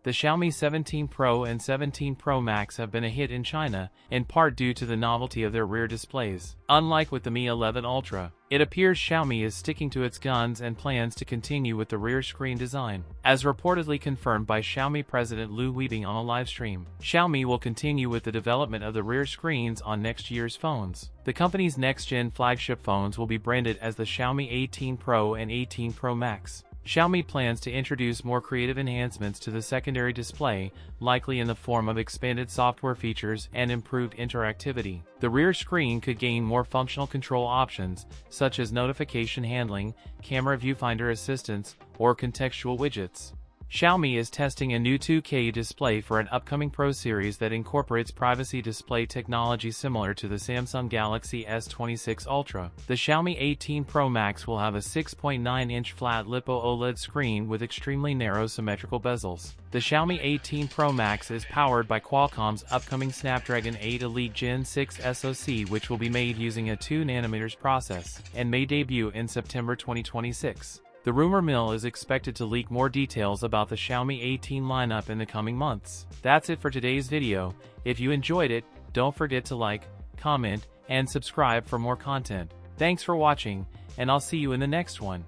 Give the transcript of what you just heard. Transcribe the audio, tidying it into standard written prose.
The Xiaomi 17 Pro and 17 Pro Max have been a hit in China, in part due to the novelty of their rear displays. Unlike with the Mi 11 Ultra, it appears Xiaomi is sticking to its guns and plans to continue with the rear screen design. As reportedly confirmed by Xiaomi President Lu Weibing on a live stream, Xiaomi will continue with the development of the rear screens on next year's phones. The company's next-gen flagship phones will be branded as the Xiaomi 18 Pro and 18 Pro Max. Xiaomi plans to introduce more creative enhancements to the secondary display, likely in the form of expanded software features and improved interactivity. The rear screen could gain more functional control options, such as notification handling, camera viewfinder assistance, or contextual widgets. Xiaomi is testing a new 2K display for an upcoming Pro series that incorporates privacy display technology similar to the Samsung Galaxy S26 Ultra. The Xiaomi 18 Pro Max will have a 6.9-inch flat Lipo OLED screen with extremely narrow symmetrical bezels. The Xiaomi 18 Pro Max is powered by Qualcomm's upcoming Snapdragon 8 Elite Gen 6 SoC, which will be made using a 2nm process, and may debut in September 2026. The rumor mill is expected to leak more details about the Xiaomi 18 lineup in the coming months. That's it for today's video. If you enjoyed it, don't forget to like, comment, and subscribe for more content. Thanks for watching, and I'll see you in the next one.